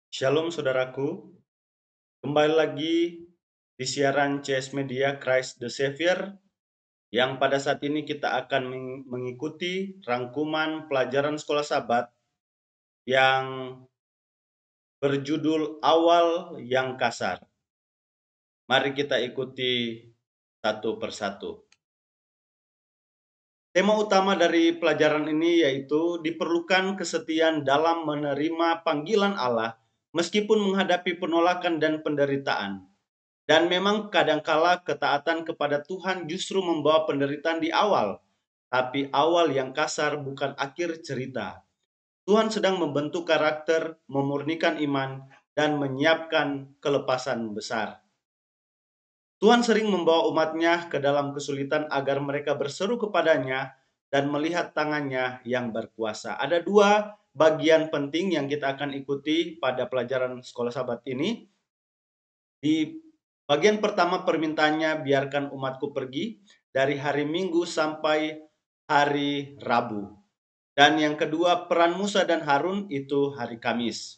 Shalom saudaraku, kembali lagi di siaran CS Media Christ the Savior yang pada saat ini kita akan mengikuti rangkuman pelajaran sekolah Sabat yang berjudul Awal yang Kasar. Mari kita ikuti satu persatu. Tema utama dari pelajaran ini yaitu diperlukan kesetiaan dalam menerima panggilan Allah meskipun menghadapi penolakan dan penderitaan. Dan memang kadangkala ketaatan kepada Tuhan justru membawa penderitaan di awal, tapi awal yang kasar bukan akhir cerita. Tuhan sedang membentuk karakter, memurnikan iman, dan menyiapkan kelepasan besar. Tuhan sering membawa umatnya ke dalam kesulitan agar mereka berseru kepadanya dan melihat tangannya yang berkuasa. Ada dua bagian penting yang kita akan ikuti pada pelajaran sekolah Sabat ini. Di bagian pertama permintaannya, biarkan umatku pergi dari hari Minggu sampai hari Rabu. Dan yang kedua, peran Musa dan Harun itu hari Kamis.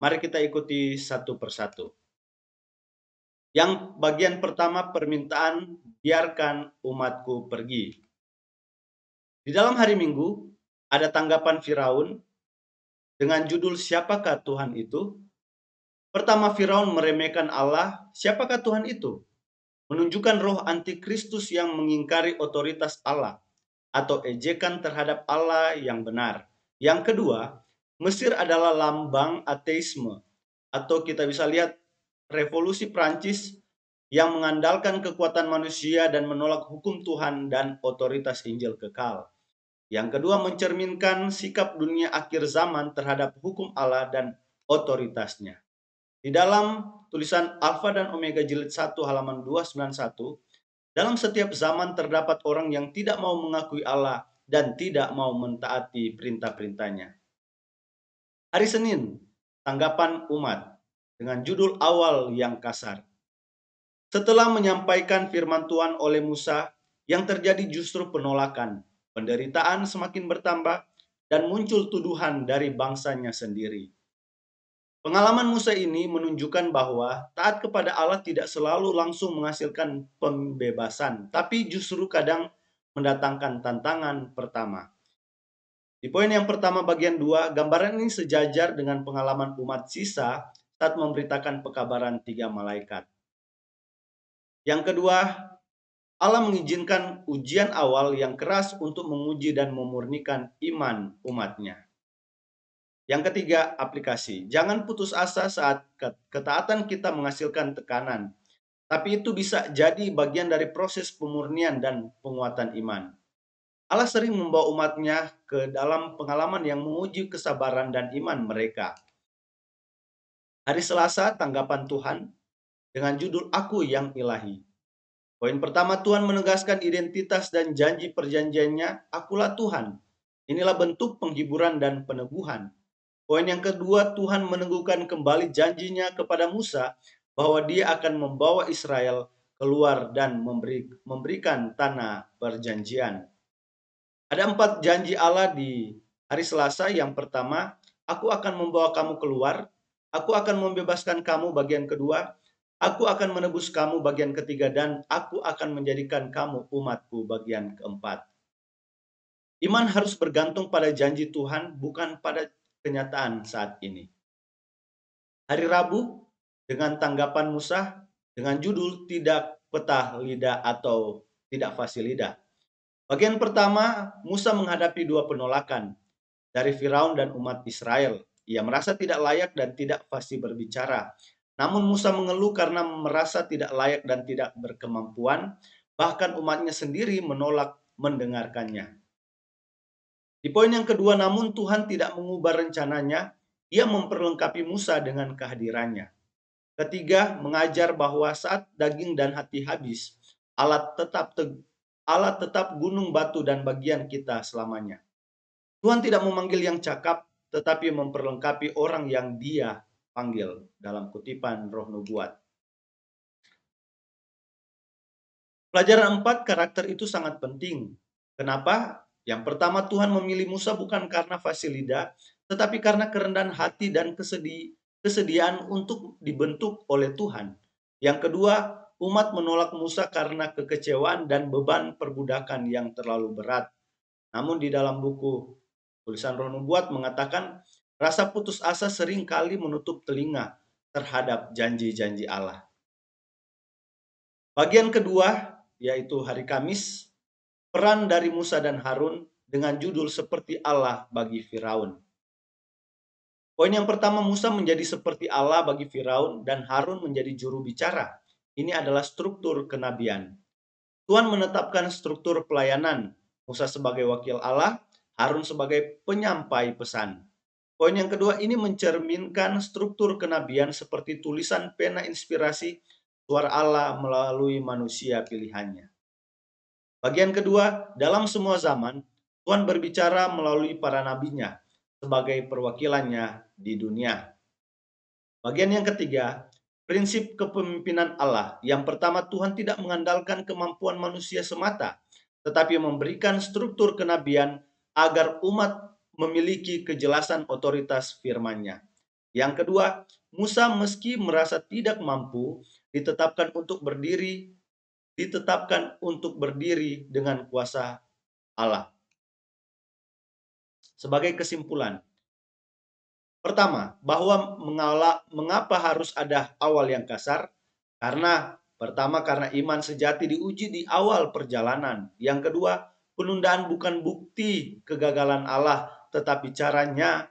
Mari kita ikuti satu persatu. Yang bagian pertama permintaan, biarkan umatku pergi. Di dalam hari Minggu, ada tanggapan Firaun dengan judul Siapakah Tuhan itu? Pertama, Firaun meremehkan Allah. Siapakah Tuhan itu? Menunjukkan roh antikristus yang mengingkari otoritas Allah atau ejekan terhadap Allah yang benar. Yang kedua, Mesir adalah lambang ateisme atau kita bisa lihat revolusi Prancis yang mengandalkan kekuatan manusia dan menolak hukum Tuhan dan otoritas Injil kekal. Yang kedua, mencerminkan sikap dunia akhir zaman terhadap hukum Allah dan otoritasnya. Di dalam tulisan Alfa dan Omega jilid 1 halaman 291, dalam setiap zaman terdapat orang yang tidak mau mengakui Allah dan tidak mau mentaati perintah-perintahnya. Hari Senin, tanggapan umat dengan judul Awal yang Kasar. Setelah menyampaikan firman Tuhan oleh Musa, yang terjadi justru penolakan, penderitaan semakin bertambah, dan muncul tuduhan dari bangsanya sendiri. Pengalaman Musa ini menunjukkan bahwa taat kepada Allah tidak selalu langsung menghasilkan pembebasan, tapi justru kadang mendatangkan tantangan pertama. Di poin yang pertama bagian 2, gambaran ini sejajar dengan pengalaman umat sisa saat memberitakan pekabaran 3 malaikat. Yang kedua, Allah mengizinkan ujian awal yang keras untuk menguji dan memurnikan iman umatnya. Yang ketiga, aplikasi. Jangan putus asa saat ketaatan kita menghasilkan tekanan, tapi itu bisa jadi bagian dari proses pemurnian dan penguatan iman. Allah sering membawa umatnya ke dalam pengalaman yang menguji kesabaran dan iman mereka. Hari Selasa, tanggapan Tuhan dengan judul Aku yang Ilahi. Poin pertama, Tuhan menegaskan identitas dan janji perjanjiannya, Akulah Tuhan. Inilah bentuk penghiburan dan peneguhan. Poin yang kedua, Tuhan meneguhkan kembali janjinya kepada Musa bahwa dia akan membawa Israel keluar dan memberikan tanah perjanjian. Ada 4 janji Allah di hari Selasa. Yang pertama, aku akan membawa kamu keluar, aku akan membebaskan kamu bagian kedua, aku akan menebus kamu bagian ketiga, dan aku akan menjadikan kamu umatku bagian keempat. Iman harus bergantung pada janji Tuhan, bukan pada kenyataan saat ini. Hari Rabu dengan tanggapan Musa dengan judul Tidak Petah Lidah atau Tidak Fasih Lidah. Bagian pertama, Musa menghadapi 2 penolakan dari Firaun dan umat Israel. Ia merasa tidak layak dan tidak fasih berbicara. Namun Musa mengeluh karena merasa tidak layak dan tidak berkemampuan, bahkan umatnya sendiri menolak mendengarkannya. Di poin yang kedua, namun Tuhan tidak mengubah rencananya, ia memperlengkapi Musa dengan kehadirannya. Ketiga, mengajar bahwa saat daging dan hati habis, Allah tetap gunung batu dan bagian kita selamanya. Tuhan tidak memanggil yang cakap, tetapi memperlengkapi orang yang Dia panggil, dalam kutipan Roh Nubuat. Pelajaran 4, karakter itu sangat penting. Kenapa? Yang pertama, Tuhan memilih Musa bukan karena fasih lidah, tetapi karena kerendahan hati dan kesediaan untuk dibentuk oleh Tuhan. Yang kedua, umat menolak Musa karena kekecewaan dan beban perbudakan yang terlalu berat. Namun di dalam buku tulisan Roh Nubuat mengatakan rasa putus asa sering kali menutup telinga terhadap janji-janji Allah. Bagian kedua, yaitu hari Kamis, peran dari Musa dan Harun dengan judul seperti Allah bagi Firaun. Poin yang pertama, Musa menjadi seperti Allah bagi Firaun dan Harun menjadi juru bicara. Ini adalah struktur kenabian. Tuhan menetapkan struktur pelayanan, Musa sebagai wakil Allah, Harun sebagai penyampai pesan. Poin yang kedua ini mencerminkan struktur kenabian seperti tulisan pena inspirasi suara Allah melalui manusia pilihannya. Bagian kedua, dalam semua zaman, Tuhan berbicara melalui para nabinya sebagai perwakilannya di dunia. Bagian yang ketiga, prinsip kepemimpinan Allah. Yang pertama, Tuhan tidak mengandalkan kemampuan manusia semata, tetapi memberikan struktur kenabian agar umat memiliki kejelasan otoritas firman-Nya. Yang kedua, Musa meski merasa tidak mampu, ditetapkan untuk berdiri dengan kuasa Allah. Sebagai kesimpulan, pertama, bahwa mengapa harus ada awal yang kasar? Karena iman sejati diuji di awal perjalanan. Yang kedua, penundaan bukan bukti kegagalan Allah, tetapi caranya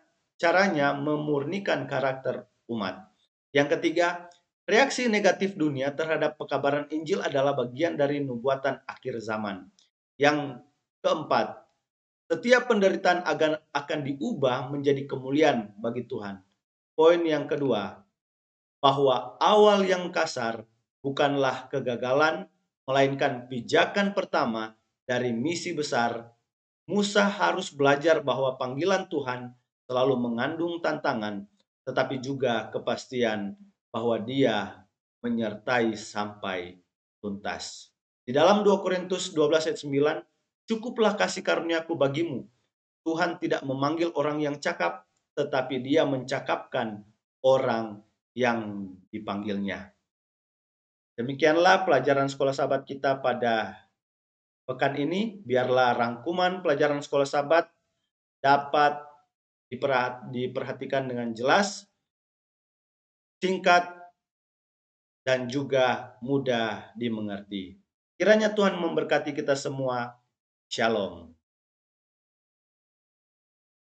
memurnikan karakter umat. Yang ketiga, reaksi negatif dunia terhadap pekabaran Injil adalah bagian dari nubuatan akhir zaman. Yang keempat, setiap penderitaan akan diubah menjadi kemuliaan bagi Tuhan. Poin yang kedua, bahwa awal yang kasar bukanlah kegagalan, melainkan pijakan pertama dari misi besar. Musa harus belajar bahwa panggilan Tuhan selalu mengandung tantangan, tetapi juga kepastian bahwa Dia menyertai sampai tuntas. Di dalam 2 Korintus 12 ayat 9, cukuplah kasih karuniaku bagimu. Tuhan tidak memanggil orang yang cakap, tetapi Dia mencakapkan orang yang dipanggilnya. Demikianlah pelajaran sekolah sahabat kita pada pekan ini. Biarlah rangkuman pelajaran sekolah sahabat dapat diperhatikan dengan jelas, singkat, dan juga mudah dimengerti. Kiranya Tuhan memberkati kita semua. Shalom.